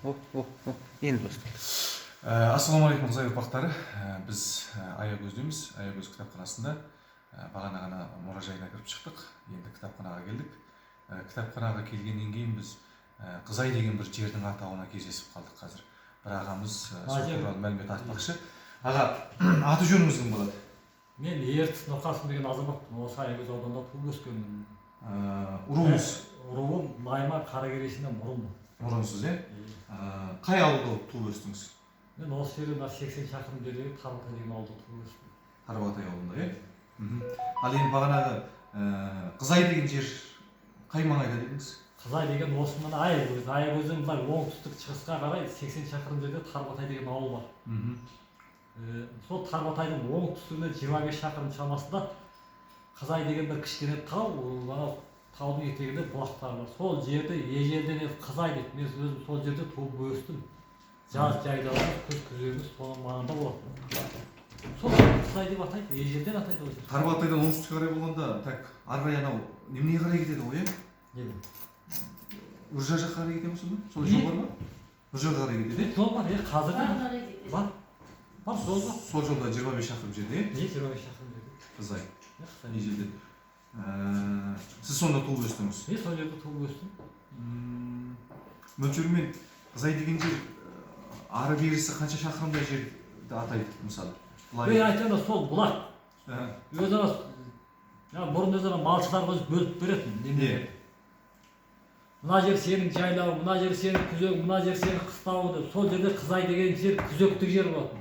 Енді бастайды. Ассалаумағалейкум қызай ұрпақтары. Біз Аягөздеміз. Аягөз кітапханасында бағана ғана мұражайына кіріп шықтық. Енді кітапханаға келдік. Кітапханаға келгеннен кейін біз Қызай деген бір жердің атауына кездесіп қалдық қазір. Бір ағамыз сол туралы мәлімет айтпақшы. Аға, аты жөніңіз кім болады? Мен Ертіс Нұрқасым деген азаматпын. Осы Аягөз ауданында туып өскенмін. Ұруыңыз? Ұруым Найман Қаракерейсінен мұрынмын. Мұрынсыз, қай ауылда туып өстіңіз? Мен осы жерде 80 шақырым жердегі Тарбатай деген ауылда туып өстім. Тарбатай ауылында, Ал енді бағанағы Қызай деген жер қай маңайда дедіңіз? Қызай деген осы мына Аягөз. Аягөзден былай оңтүстік шығысқа қарай 80 шақырым жерде Тарбатай деген ауыл бар. Сол Тарбатайдың оңтүстігіне 25 шақырым шамасында Қызай деген бір кішкене тау, таудың етегінде бұлақтар бар. Сол жерде ежелден Қызай дейді. Мен өзім сол жерде туып өстім. Жаз жайлауымыз, күз күзегіміз соның маңында болады. Сол Қызай деп атайды, ежелден атайды осы. Тарбатайдан оңтүстікке қарай болғанда, так ары қарай анау неменеге қарай кетеді ғой, Не? Үржар жаққа қарай кетеді ме сонда? Сол жол бар ма? Үржарға қарай кетеді, Жол бар, қазір бар. Бар, жол бар. Сол жолда 25 шақырым жерде, 25 шақырым жерде. Қызай. Ежелден. Сіз сонда туып өстіңіз? Мен сол жерде туып өстім. Мөлшермен Қызай деген жер ары берісі қанша шақырымдай жерді атайды мысалы? Мен айтқанда сол бұлақ. Өзара бұрын өзара малшылар бөліп беретін. Мына жер сенің жайлауың, мына жер сенің күзегің, мына жер сенің қыстауың деп. Сол жерде Қызай деген жер күзектік жер болатын.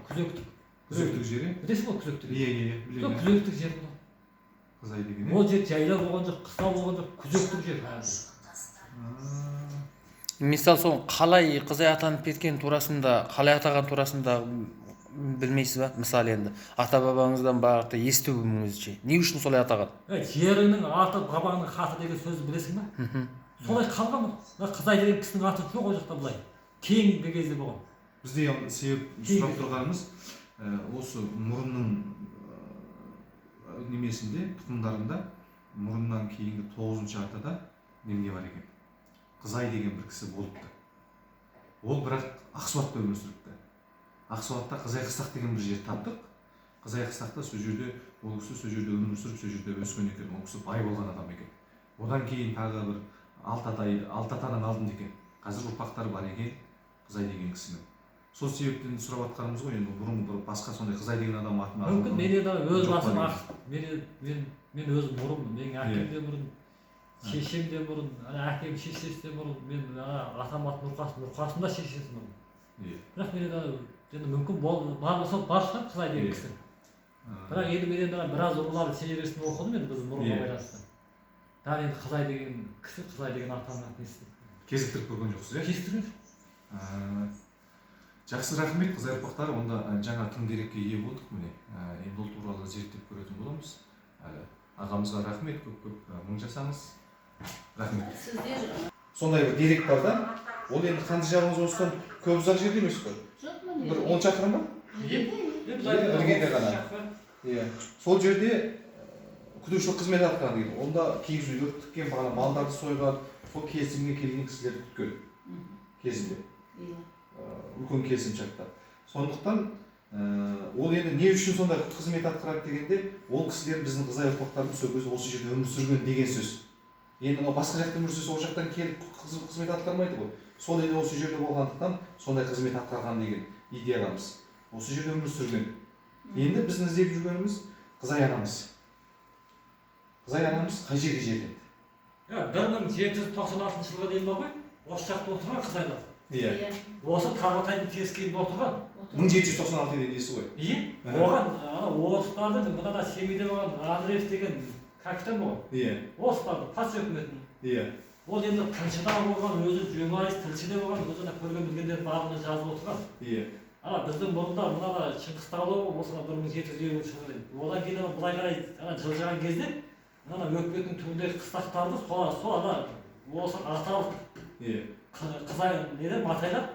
Күзектік жер? Білесің ғой күзектік? Білемін. Сол күзектік жер болатын. Қызай деген. Ол жер жайлау болған жоқ, қыстау болған жоқ, күзектік жер. Мисал сол қалай Қызай атанып кеткен турасында, қалай атаған турасында білмейсіз ба? Мысалы енді ата бабаңыздан барып естуіңізше, не үшін солай атаған? Жеріңнің аты бабаңның хаты деген сөзді білесің ба? Солай қалған ба? Қызай деген кісінің аты жоқ ол жақта былай. Кейінгі кезде болған. Бізде себеп сұрап тұрғанымыз осы мұрынның немесінде, тұқымдарында мұрыннан кейінгі 9-шы атада немене бар екен? Қызай деген бір кісі болыпты. Ол бірақ Ақсуатта өмір сүріпті. Ақсуатта Қызай қыстақ деген бір жер таптық. Қызай қыстақта сол жерде ол кісі сол жерде өмір сүріп, сол жерде өскен екен. Ол кісі бай болған адам екен. Одан кейін тағы бір 6 атадан алдым екен. Қазір ұрпақтары бар екен Қызай деген кісінің. Сол себептен сұрап атқанымыз ғой, енді бұрын бір басқа сондай Қызай деген адам атын мүмкін мен енді өз басым мен өзім мұрынмын. Менің әкем де мұрын, шешем де мұрын, әкем шешесі де мұрын, мен атам аты Нұрқасым да шешесі мұрын. Бірақ мен енді мүмкін бар шығар Қызай деген кісі. Бірақ енді мен енді біраз ұлыларды шежіресін оқыдым енді біздің мұрынға байланысты. Бірақ енді Қызай деген кісі, Қызай деген атаны естідім. Кезіктіріп көрген жоқсыз, Кезіктірген жоқ. Жақсы, рахмет Қызай ұрпақтары. Онда жаңа тың дерекке ие болдық міне. Енді ол туралы зерттеп көретін боламыз. Ағамызға рахмет, көп мың жасаңыз. Рахмет. Сондай бір дерек бар да. Ол енді қанды жағыңыз осыдан көп ұзақ жерде емес қой? Бір 10 шақырым ба? Іргеде ғана. Сол жерде күтушілік қызмет атқарған дейді. Онда киіз үйлер тіккен, бағана малдарды сойған, сол келісімге келген кісілерді күткен кезінде. Үлкен келісімшартта. Сондықтан ол енді не үшін сондай қызмет атқарады дегенде, ол кісілер біздің Қызай ұрпақтарының сөзі осы жерде өмір сүрген деген сөз. Енді басқа жақта өмір сүрсе, ол жақтан келіп қызмет атқармайды ғой. Сол енді осы жерде болғандықтан сондай қызмет атқарған деген идеяламыз. Осы жерде өмір сүрген. Енді біздің іздеп жүргеніміз Қызай анамыз. Қызай анамыз қай жерге жерленді? 1796 жылға дейін бар ғой. Осы жақта отырған Қызайлар. Осы Тарбатайдың теріскейінде отырған. 1796 деген несі ғой? Оған орыстардың мынада Семейде болған Андреев деген капитан болған. Орыстардың патша үкіметінің. Ол енді тыңшыда болған, өзі журналист, тілшіде болған, өзі көрген білгендердің барлығын жазып отырған. Біздің бұрында мынада Шыңғыс Тағлауов осыған 1750 жылғы дейін. Одан кейін былай қарай жылжыған кезде мына өкіметтің түбіндегі қыстақтарды сол осы аталық Қызай матайлап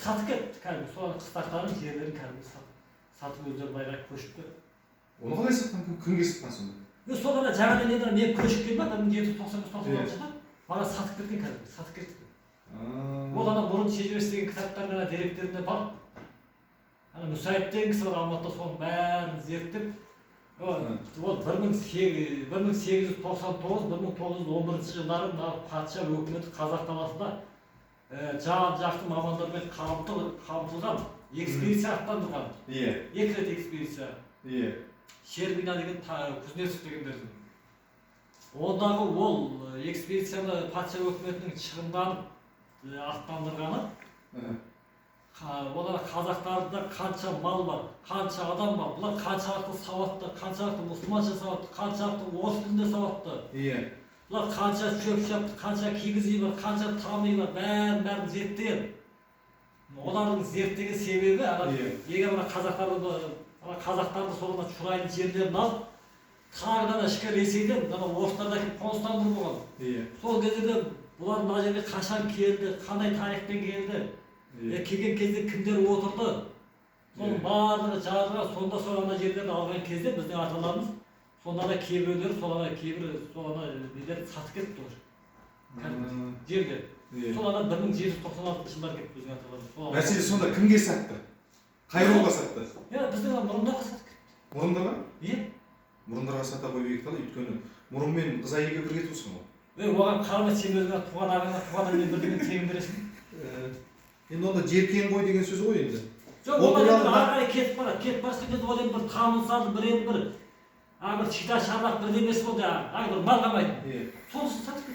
сатып кетті. Кәдімгі сол қыстақтардың жерлерін кәдімгі сатып өздері байға көшіп кетті. Оны қалай сатқан? Кімге сатқан сонда? Сол жаңадан енді мен көшіп келдім, 1799 жылы маған сатып кеткен кәдімгі, сатып кетті. Ол ана бұрын шежіресі деген кітаптарда деректерінде бар. Ана Мүсәйіп деген кісі бар Алматыда соның бәрін зерттеп, ол 1899-1911 жылдары мына патша өкіметі Қазақ даласында жан-жақты мамандармен қамтылған экспедиция аттандырған. Екі рет экспедиция. Щербина деген Кузнецов дегендердің. Ондағы ол экспедицияны патша өкіметінің шығынданып аттандырғаны, олар қазақтарда қанша мал бар, қанша адам бар, бұлар қаншалықты сауатты, қаншалықты мұсылманша сауатты, қаншалықты орыс тілінде сауатты. Бұлар қанша шөп шапты, қанша кигіз үй бар, қанша там үй бар, бәрін зерттеген. Олардың зерттеген себебі, егер қазақтарды соған шұрайлы жерлерін алып, тағыдан ішкі Ресейден орыстарда келіп қоныстандыру болған. Сол кезде бұлар мына жерге қашан келді, қандай тарихпен келді, келген кезде кімдер отырды, соның барлығы жазылған. Сонда сол ана жерлерді алған кезде біздің аталарымыз сонда да кейбіреулері сол ана нелерді сатып кетті олар. Жерлер. Сол ана 1796 жылдар кетті біздің аталарымыз. Мәселе сонда кімге сатты? Қай руға сатты? Біздің мұрындарға сатып кетті. Мұрындарға? Мұрындарға сата қойып екталі, өйткені мұрын мен қыз әйелге бірге туысың ғой. Оған қарама сен өзіңе туған ағаңа, туған әнмен бірдеңе тегін бересің. Енді онда жеркен ғой деген сөз ғой енді. Жоқ, олар енді ары қарай кетіп барады. Кетіп барса кезде ол енді бір тамын салды, бір шита шарлақ бірдемесі болды, бір мал қамайды. Сонысын сатып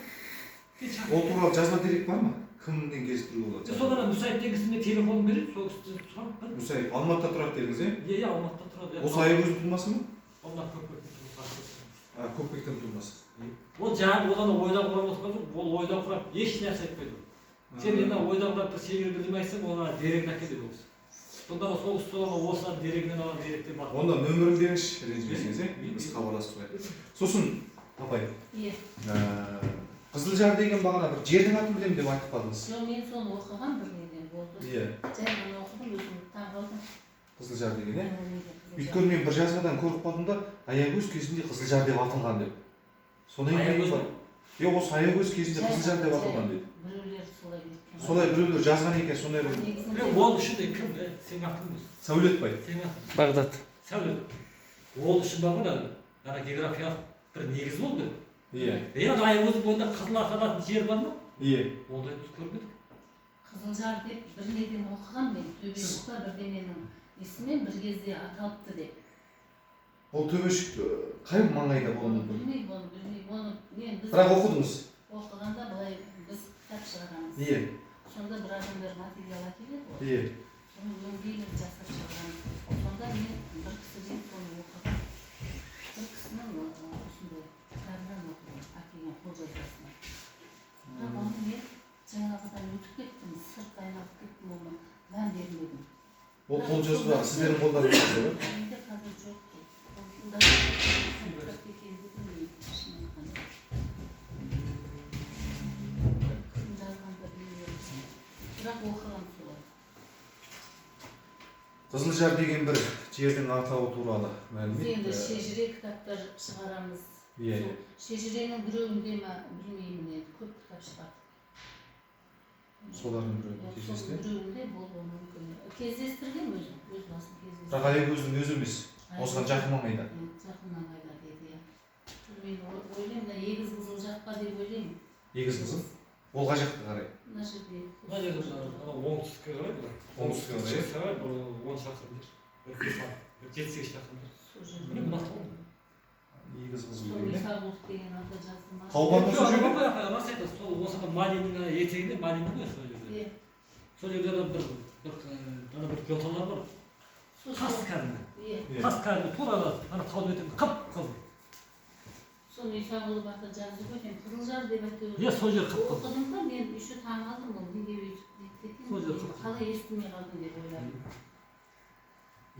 кетті. Ол туралы жазба дерек бар ма? Кімнен кездестіру болады? Содан Мүсәйіп деген кісіне телефонын береді, сол кісіден сұрап. Мүсәйіп Алматыда тұрады дедіңіз, Алматыда тұрады. Осы Аягөздің тумасы ма? Онда Көкпектің Көкпектің тумасы. Ол жаңағы одан ойдан құрап отырған жоқ, ол ойдан құрап еш нәрсе айтпайды. Сен енді ойдан құрап бір себебі бірдеңе айтсаң, оған дерегін әкеледі ол кісі. Сонда сол кісі осыдан дерегінен алған деректер бар. Онда нөмірін беріңізші, ренжімесеңіз, біз хабарласып қояйық. Сосын, апай, Қызылжар деген бағана бір жердің атын білемін деп айтып қалдыңыз. Жоқ, мен соны оқыған бір неден болды. Жай ғана оқыдым, өзім таң қалдым. Қызылжар деген, Өйткені мен бір жазбадан көріп қалдым да, Аягөз кезінде Қызылжар деп атылған деп. Содан кейін бар. Осы Аягөз кезінде Қызылжар деп атылған деп. Біреулер солай кеткен. Солай біреулер жазған екен, сондай бір. Ол үшін де кім? Сен атын Сәулетбай. Бағдат. Сәулет. Ол үшін бағана географиялық бір негіз болды. Аягөздің бойында қызыл аталатын жер бар ма? Ондай біз көрмедік. Қызылжар деп бір неден оқыған мен, төбешікті бірдеменің есімен бір кезде аталыпты деп. Ол төбешік қай маңайда болуы мүмкін? Білмеймін. Бірақ оқыдыңыз? Оқығанда былай біз кітап шығарамыз. Сонда бір адамдар материал әкеледі ғой. Соны өңдейміз, жасап шығарамыз. Сонда мен бір кісіден соны оқыдым. Бір кісінің осындай кітабынан оқыдым, әкелген қолжазбасына. Бірақ оны мен жаңағыдан өтіп кеттім, сырт айналып кеттім, оны мән бермедім. Ол қолжазба сіздердің қолдарыңызда бар? Менде қазір жоқ дейді. Қолында сырт екенді білмейді, шын айтқанда. Кім жазғанды білмеймін. Бірақ оқыған солай. Қызылжар деген бір жердің атауы туралы мәлімет. Енді шежіре кітаптар шығарамыз. Шежіренің біреуінде ма білмеймін, көп кітап шығады. Солардың біреуінде кездесті? Біреуінде болуы мүмкін. Кездестірген өзім, өз басын кездестірген. Бірақ Аягөздің өзі емес, осыған жақын маңайда. Жақын маңайда деді, Мен ойлаймын да егіз қызыл жаққа деп ойлаймын. Егіз қызыл? Ол қай жаққа қарай? Мына жерде. Мына жерде оңтүстікке қарай бұлар. Оңтүстікке қарай? Шығысқа қарай 10 шақырым жер. 7-8 шақырым жер. Міне мына тау. Егіз қызыл Сол деген. Михайлов деген аты жазды ма? Тау бар ма сол жерде? Рас айтасыз, сол осыда Малиннің етегінде, Малин ғой сол жерде. Сол жерде бір жоталар бар. Тас кәдімгі. Тас кәдімгі тура ана таудың етегінде қып-қызыл. Сол Михайлов аты жазды ғой, мен Қызылжар деп әйтеуір. Сол жер қып-қызыл. Оқыдым да мен еще таң қалдым, ол неге өйтіп кеткен, қалай естімей қалдым деп ойладым.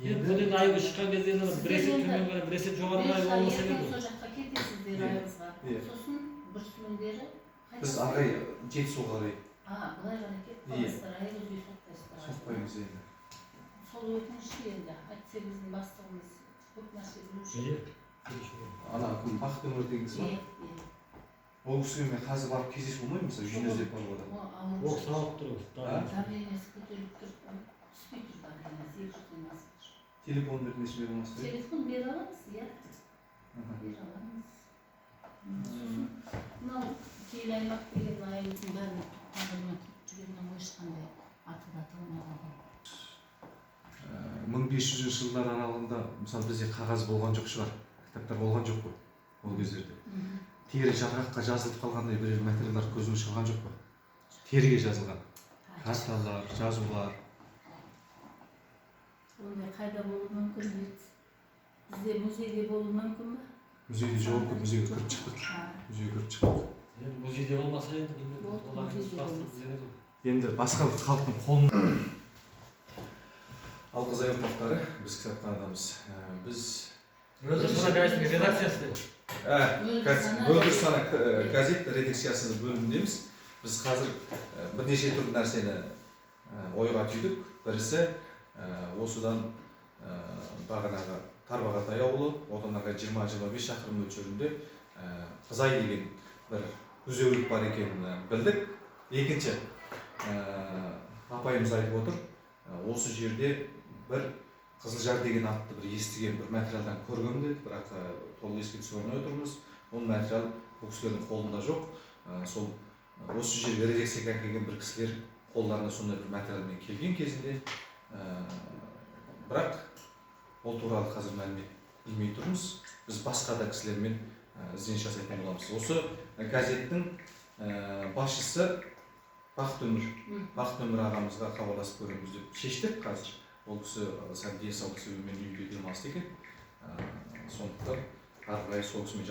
Енді Аягөз шыққан кезде біресе төмен қарай, біресе жоғары қарай болмаса керек. Сол жаққа кетесіздер Аягөзға. Сосын бір сүміндері Біз ағай Жетісуға қарай. Былай ғана кетіп қаласыздар, Аягөзге соқпайсыздар. Соқпаймыз енді. Сол өтініші енді, әйтсе біздің бастығымыз көп нәрсе білуші. Ана кім Бақтыңыр дегенсіз ба? Ол кісіге мен қазір барып кездесіп болмаймын, мысалы үйіне іздеп баруға да. Ол сауық тұр. Давлениесі көтеріліп тұр, түспей тұр давлениесі, 200-ден асып тұр. Телефон несін бере алмайсыз ба? Телефон бере аламыз, иә. Бере аламыз. Мынау киелі аймақ деген айымыздың бәрін тағылмен жүргеннен ешқандай аты да аталмаған. 1500 жылдар аралығында мысалы бізде қағаз болған жоқ шығар, кітаптар болған жоқ қой ол кездерде. Тері жарғаққа жазылып қалғандай бір материалдар көзіңіз шалған жоқ па? Теріге жазылған карталар, жазулар. Ондай қайда болуы мүмкін дейді. Бізде музейде болуы мүмкін ба? Музейде жоқ, музейге кіріп шықтық. Музейге кіріп шықтық. Музейде болмаса енді Енді басқа халықтың қолын. Ал Қызай ұрпақтары, біз кітапханадамыз. Біз Мөлдір сана газетінің редакциясы. Мөлдір сана газет редакциясының бөліміндеміз. Біз қазір бірнеше түрлі нәрсені ойға түйдік. Бірісі осыдан бағанағы Тарбағатай ауылы, одан ары 20-25 шақырым мөлшерінде Қызай деген бір күзеулік бар екенін білдік. Екінші, апайымыз айтып отыр, осы жерде бір Қызылжар деген атты бір естіген бір материалдан көргем деді, бірақ толық еске түсіре алмай отырмыз. Ол материал бұл кісілердің қолында жоқ. Сол осы жерге редакцияға келген бір кісілер қолдарына сондай бір материалмен келген кезінде, бірақ ол туралы қазір мәлімет білмей тұрмыз. Біз басқа да кісілермен ізденіс жасайтын боламыз. Осы газеттің басшысы Бақытөмір ағамызға хабарласып көреміз деп шештік қазір. Ол кісі сәл денсаулық себебімен үйінде демалысты екен. Сондықтан ары қарай сол кісімен